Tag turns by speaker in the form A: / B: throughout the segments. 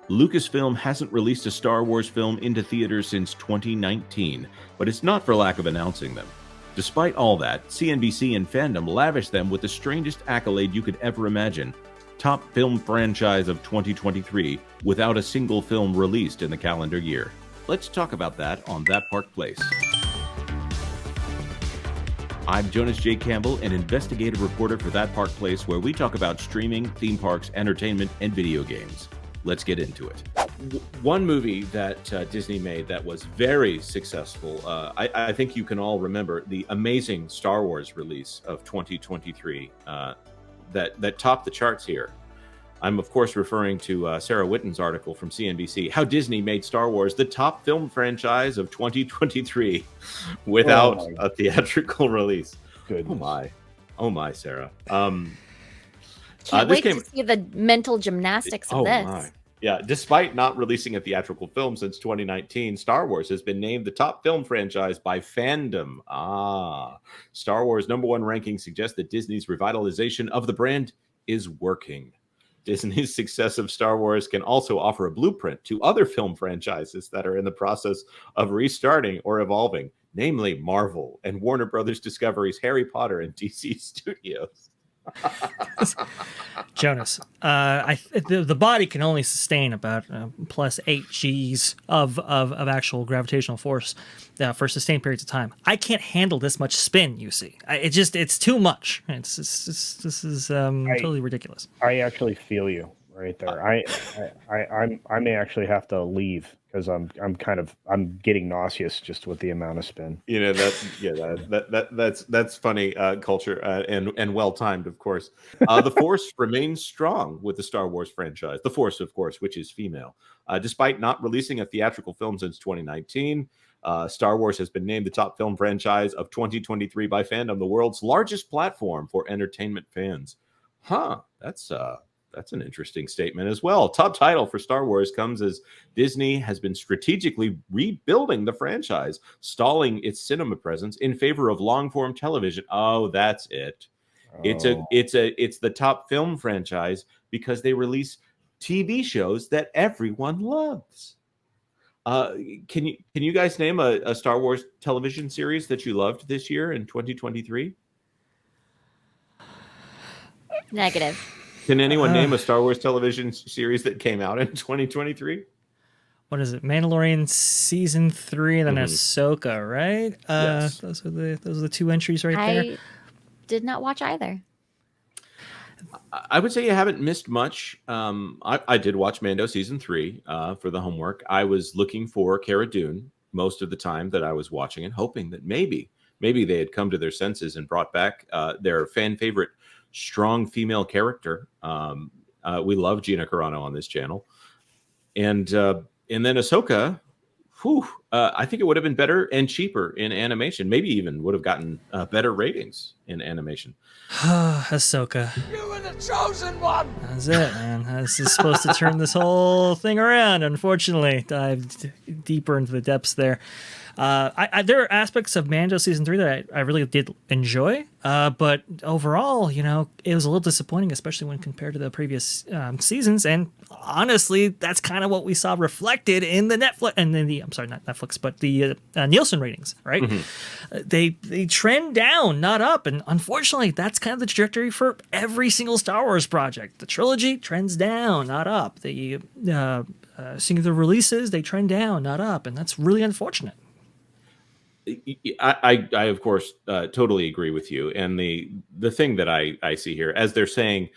A: Lucasfilm hasn't released a Star Wars film into theaters since 2019, but it's not for lack of announcing them. Despite all that, CNBC and fandom lavished them with the strangest accolade you could ever imagine: top film franchise of 2023 without a single film released in the calendar year. Let's talk about that on That Park Place. I'm Jonas J. Campbell, an investigative reporter for That Park Place, where we talk about streaming, theme parks, entertainment, and video games. Let's get into it. One movie that Disney made that was very successful, I think you can all remember the amazing Star Wars release of 2023 that topped the charts here. I'm, of course, referring to Sarah Witten's article from CNBC, How Disney Made Star Wars the Top Film Franchise of 2023 without a theatrical release.
B: Goodness.
A: Oh my, Sarah.
C: Can't wait to see the mental gymnastics of this.
A: My. Yeah, despite not releasing a theatrical film since 2019, Star Wars has been named the top film franchise by fandom. Star Wars' #1 ranking suggests that Disney's revitalization of the brand is working. Disney's success of Star Wars can also offer a blueprint to other film franchises that are in the process of restarting or evolving, namely Marvel and Warner Brothers Discovery's Harry Potter and DC Studios.
D: Jonas, the body can only sustain about plus 8 Gs of actual gravitational force for sustained periods of time. I can't handle this much spin. You see, it's too much. This is totally ridiculous.
B: I actually feel you right there. I may actually have to leave because I'm getting nauseous just with the amount of spin.
A: You know that's funny culture and well timed, of course. The Force remains strong with the Star Wars franchise. The Force, of course, which is female. Despite not releasing a theatrical film since 2019, Star Wars has been named the top film franchise of 2023 by fandom, the world's largest platform for entertainment fans. That's an interesting statement as well. Top title for Star Wars comes as Disney has been strategically rebuilding the franchise, stalling its cinema presence in favor of long-form television. Oh, that's it. It's the top film franchise because they release TV shows that everyone loves. Can you guys name a Star Wars television series that you loved this year in 2023?
C: Negative.
A: Can anyone name a Star Wars television series that came out in 2023?
D: What is it? Mandalorian season 3 and then Ahsoka, right?
A: Yes.
D: Those are the 2 entries there.
C: I did not watch either.
A: I would say you haven't missed much. I did watch Mando season 3 for the homework. I was looking for Cara Dune most of the time that I was watching and hoping that maybe they had come to their senses and brought back their fan favorite strong female character. We love Gina Carano on this channel, and then Ahsoka. I think it would have been better and cheaper in animation. Maybe even would have gotten better ratings in animation.
D: Ahsoka,
E: you were the chosen one.
D: That's it, man. This is supposed to turn this whole thing around. Unfortunately, dived deeper into the depths there. There are aspects of Mando season 3 that I really did enjoy, but overall, it was a little disappointing, especially when compared to the previous seasons. And honestly, that's kind of what we saw reflected in the Netflix and then not Netflix, but the Nielsen ratings. Right? Mm-hmm. They trend down, not up, and unfortunately, that's kind of the trajectory for every single Star Wars project. The trilogy trends down, not up. The singular releases, they trend down, not up, and that's really unfortunate.
A: I of course totally agree with you. And the thing that I see here, as they're saying,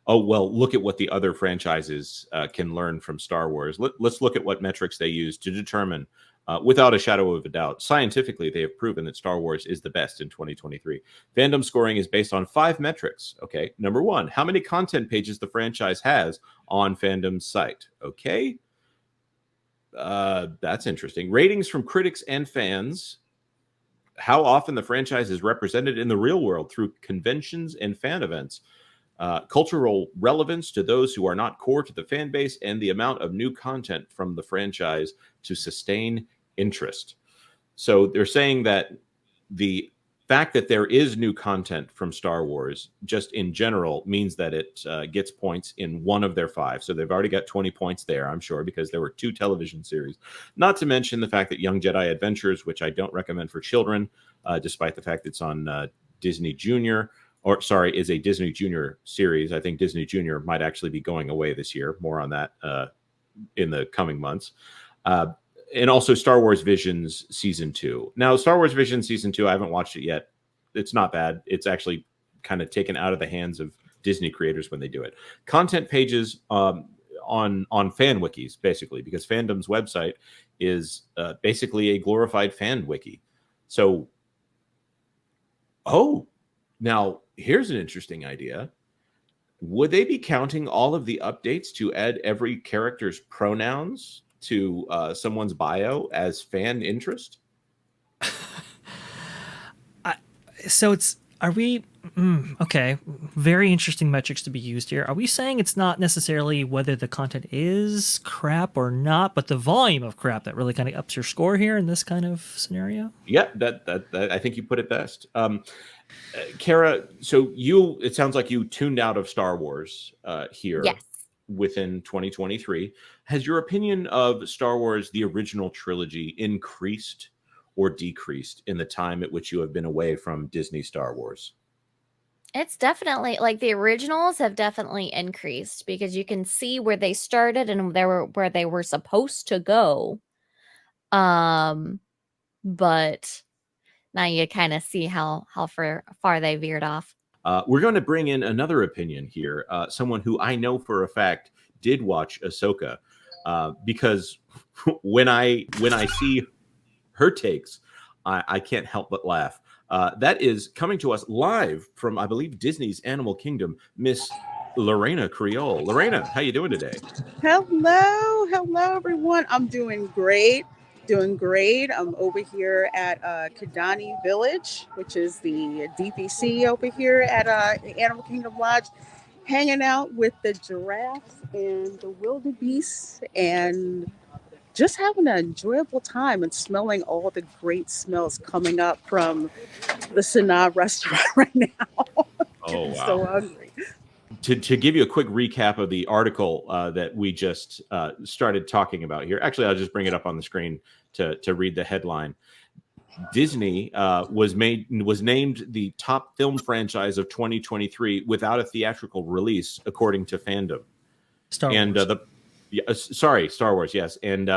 A: oh well, look at what the other franchises can learn from Star Wars. Let's look at what metrics they use to determine, without a shadow of a doubt, scientifically they have proven that Star Wars is the best in 2023. Fandom scoring is based on 5 metrics. Okay, number 1, how many content pages the franchise has on fandom's site. Okay, that's interesting. Ratings from critics and fans. How often the franchise is represented in the real world through conventions and fan events, cultural relevance to those who are not core to the fan base, and the amount of new content from the franchise to sustain interest. So they're saying that the fact that there is new content from Star Wars, just in general, means that it gets points in one of their 5. So they've already got 20 points there, I'm sure, because there were 2 television series. Not to mention the fact that Young Jedi Adventures, which I don't recommend for children, despite the fact it's on Disney Junior, is a Disney Junior series. I think Disney Junior might actually be going away this year. More on that in the coming months. And also Star Wars Visions Season 2. Now, Star Wars Visions Season 2, I haven't watched it yet. It's not bad. It's actually kind of taken out of the hands of Disney creators when they do it. Content pages on fan wikis, basically, because fandom's website is basically a glorified fan wiki. So, now here's an interesting idea. Would they be counting all of the updates to add every character's pronouns to someone's bio as fan interest?
D: Okay, very interesting metrics to be used here. Are we saying it's not necessarily whether the content is crap or not, but the volume of crap that really kind of ups your score here in this kind of scenario?
A: Yeah, that I think you put it best. Kara, so it sounds like you tuned out of Star Wars here.
C: Yes.
A: Within 2023. Has your opinion of Star Wars, the original trilogy, increased or decreased in the time at which you have been away from Disney Star Wars?
C: It's definitely like the originals have definitely increased because you can see where they started and where they were supposed to go. But now you kind of see how far they veered off.
A: We're going to bring in another opinion here, someone who I know for a fact did watch Ahsoka, because when I see her takes, I can't help but laugh. That is coming to us live from, I believe, Disney's Animal Kingdom, Miss Lorena Creole. Lorena, how you doing today?
F: Hello, everyone. I'm doing great. I'm over here at Kidani Village, which is the DVC over here at the Animal Kingdom Lodge, hanging out with the giraffes and the wildebeests and just having an enjoyable time and smelling all the great smells coming up from the Sanaa restaurant right now.
A: Oh, wow.
F: So hungry.
A: To give you a quick recap of the article that we just started talking about here, actually, I'll just bring it up on the screen to read the headline. Disney was named the top film franchise of 2023 without a theatrical release, according to fandom.
D: Star
A: Wars, yes. And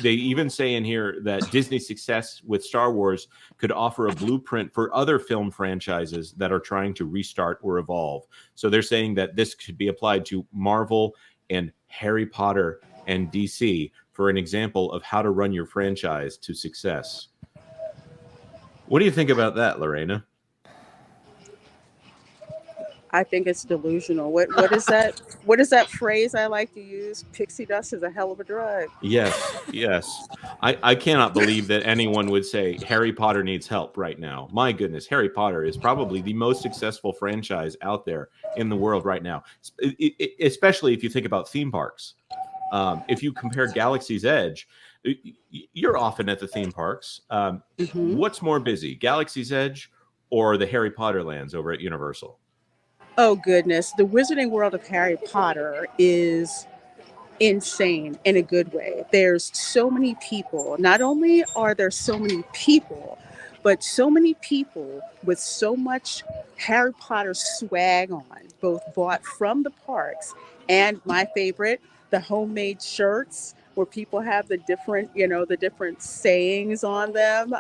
A: they even say in here that Disney's success with Star Wars could offer a blueprint for other film franchises that are trying to restart or evolve. So they're saying that this could be applied to Marvel and Harry Potter and DC for an example of how to run your franchise to success. What do you think about that, Lorena?
F: I think it's delusional. What is that? What is that phrase I like to use? Pixie dust is a hell of a drug.
A: Yes. I cannot believe that anyone would say Harry Potter needs help right now. My goodness, Harry Potter is probably the most successful franchise out there in the world right now, especially if you think about theme parks. If you compare Galaxy's Edge, you're often at the theme parks. What's more busy, Galaxy's Edge or the Harry Potter lands over at Universal?
F: Oh, goodness. The Wizarding World of Harry Potter is insane in a good way. There's so many people. Not only are there so many people, but so many people with so much Harry Potter swag on, both bought from the parks and my favorite, the homemade shirts where people have the different sayings on them.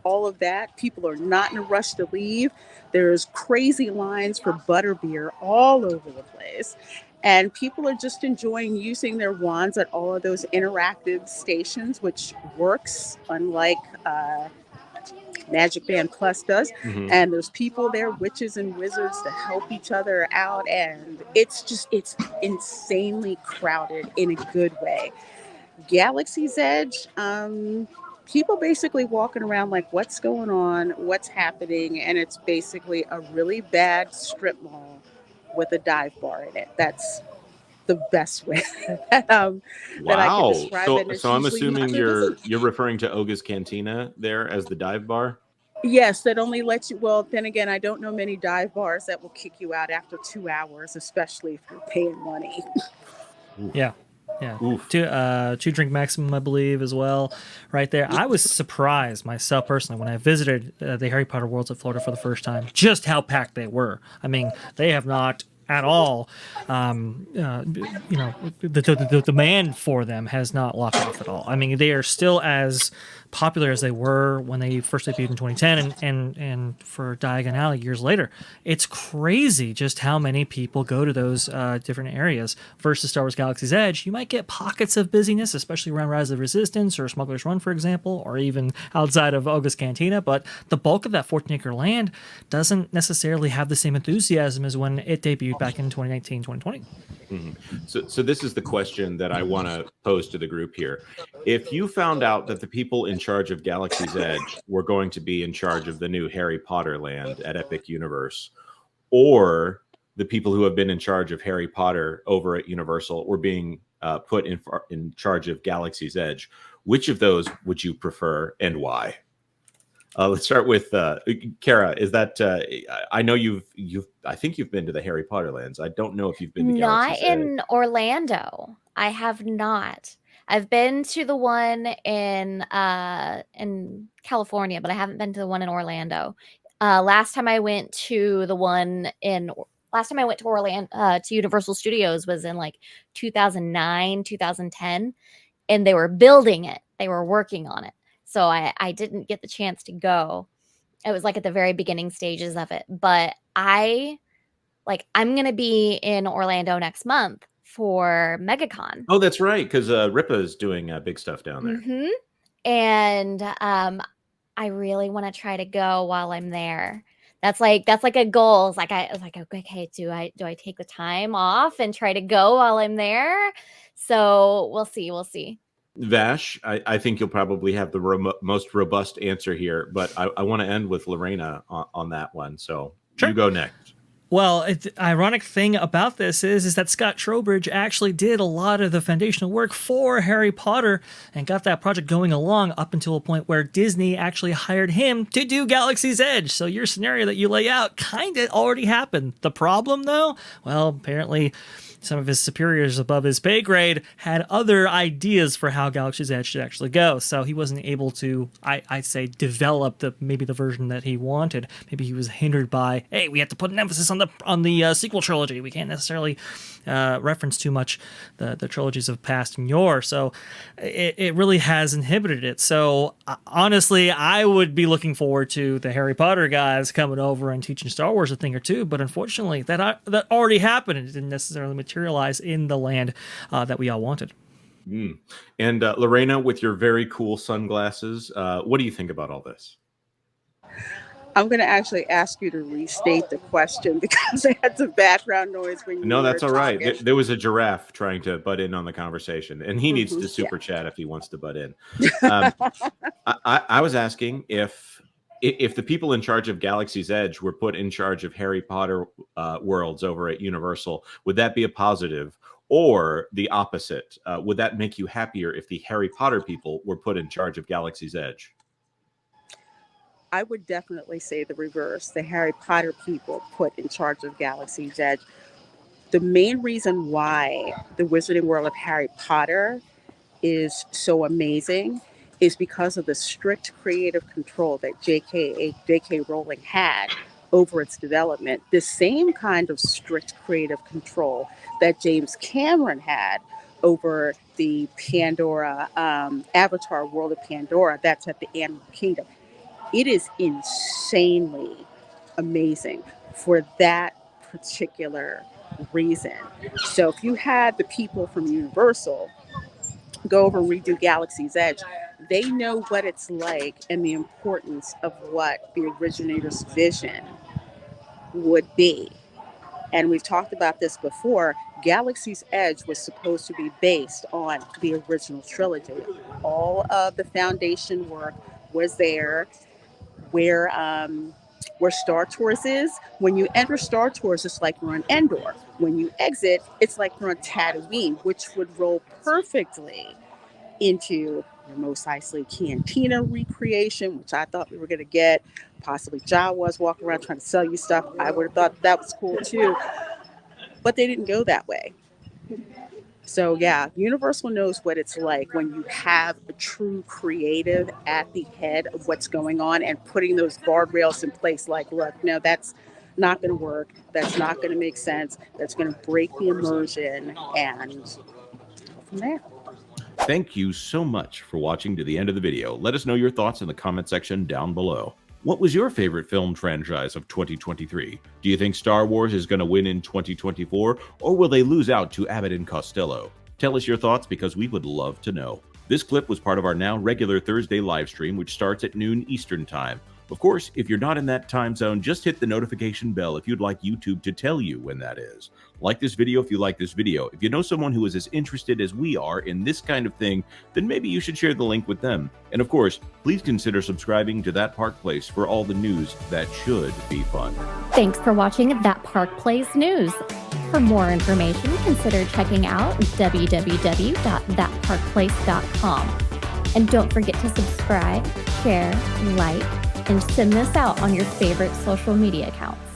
F: All of that. People are not in a rush to leave. There's crazy lines for butterbeer all over the place. And people are just enjoying using their wands at all of those interactive stations, which works unlike Magic Band Plus does. And there's people there, witches and wizards, to help each other out. And it's insanely crowded in a good way. Galaxy's Edge, people basically walking around like, what's going on, what's happening, and it's basically a really bad strip mall with a dive bar in it. That's the best way that I can describe it.
A: So I'm assuming you're referring to Oga's Cantina there as the dive bar?
F: Yes, that only lets you. Well, then again, I don't know many dive bars that will kick you out after 2 hours, especially if you're paying money.
A: Oof.
D: Yeah. Yeah.
A: Oof.
D: Two drink maximum, I believe, as well. Right there. I was surprised myself personally when I visited the Harry Potter Worlds of Florida for the first time, just how packed they were. I mean, they have not at all, the demand for them has not locked off at all. I mean, they are still as popular as they were when they first debuted in 2010 and for Diagon Alley years later. It's crazy just how many people go to those different areas. Versus Star Wars Galaxy's Edge, you might get pockets of busyness, especially around Rise of the Resistance or Smuggler's Run, for example, or even outside of Oga's Cantina, but the bulk of that 14-acre land doesn't necessarily have the same enthusiasm as when it debuted back in 2019, 2020.
A: So this is the question that I want to pose to the group here. If you found out that the people in charge of Galaxy's Edge were going to be in charge of the new Harry Potter land at Epic Universe, or the people who have been in charge of Harry Potter over at Universal were being put in charge of Galaxy's Edge, which of those would you prefer and why? Let's start with Kara. Is that I know I think you've been to the Harry Potter lands. I don't know if you've been to
C: Not
A: Galaxy's Edge.
C: in Orlando. I have not. I've been to the one in California, but I haven't been to the one in Orlando. Last time I went to Orlando to Universal Studios was in like 2009, 2010, and they were building it. They were working on it. So I didn't get the chance to go. It was like at the very beginning stages of it. But I'm going to be in Orlando next month for MegaCon.
A: Oh, that's right, because Ripa is doing big stuff down there.
C: Mm-hmm. And I really want to try to go while I'm there. That's like a goal. It's like I was like, okay, do I take the time off and try to go while I'm there? So we'll see.
A: Vash, I think you'll probably have the most robust answer here, but I want to end with Lorena on that one. So
D: Sure.
A: You go next.
D: Well, the ironic thing about this is that Scott Trowbridge actually did a lot of the foundational work for Harry Potter and got that project going along up until a point where Disney actually hired him to do Galaxy's Edge. So your scenario that you lay out kind of already happened. The problem, though, well, apparently some of his superiors above his pay grade had other ideas for how Galaxy's Edge should actually go. So he wasn't able to, I'd say, develop maybe the version that he wanted. Maybe he was hindered by, hey, we have to put an emphasis on the sequel trilogy. We can't necessarily reference too much the trilogies of past and yore. So it really has inhibited it. So honestly, I would be looking forward to the Harry Potter guys coming over and teaching Star Wars a thing or two. But unfortunately, that already happened. It didn't necessarily materialize in the land that we all wanted.
A: And Lorena, with your very cool sunglasses, what do you think about all this?
F: I'm going to actually ask you to restate the question because I had some background noise when you
A: No,
F: were
A: that's all right.
F: talking.
A: There was a giraffe trying to butt in on the conversation, and he needs to super chat if he wants to butt in. I was asking if the people in charge of Galaxy's Edge were put in charge of Harry Potter worlds over at Universal, would that be a positive? Or the opposite? Would that make you happier if the Harry Potter people were put in charge of Galaxy's Edge?
F: I would definitely say the reverse. The Harry Potter people put in charge of Galaxy's Edge. The main reason why the Wizarding World of Harry Potter is so amazing is because of the strict creative control that J.K. Rowling had over its development. The same kind of strict creative control that James Cameron had over the Pandora, Avatar World of Pandora, that's at the Animal Kingdom. It is insanely amazing for that particular reason. So if you had the people from Universal go over and redo Galaxy's Edge, they know what it's like and the importance of what the originator's vision would be. And we've talked about this before. Galaxy's Edge was supposed to be based on the original trilogy. All of the foundation work was there. Where Star Tours is. When you enter Star Tours, it's like you're on Endor. When you exit, it's like you're on Tatooine, which would roll perfectly into your Mos Eisley Cantina recreation, which I thought we were going to get. Possibly Jawas walking around trying to sell you stuff. I would have thought that was cool too. But they didn't go that way. So yeah, Universal knows what it's like when you have a true creative at the head of what's going on and putting those guardrails in place. Like, look, no, that's not going to work. That's not going to make sense. That's going to break the immersion, and go from there.
A: Thank you so much for watching to the end of the video. Let us know your thoughts in the comment section down below. What was your favorite film franchise of 2023? Do you think Star Wars is going to win in 2024, or will they lose out to Abbott and Costello? Tell us your thoughts because we would love to know. This clip was part of our now regular Thursday live stream, which starts at noon Eastern Time. Of course, if you're not in that time zone, just hit the notification bell if you'd like YouTube to tell you when that is. Like this video if you like this video. If you know someone who is as interested as we are in this kind of thing, then maybe you should share the link with them. And of course, please consider subscribing to That Park Place for all the news that should be fun.
C: Thanks for watching That Park Place News. For more information, consider checking out www.thatparkplace.com. And don't forget to subscribe, share, like, and send this out on your favorite social media accounts.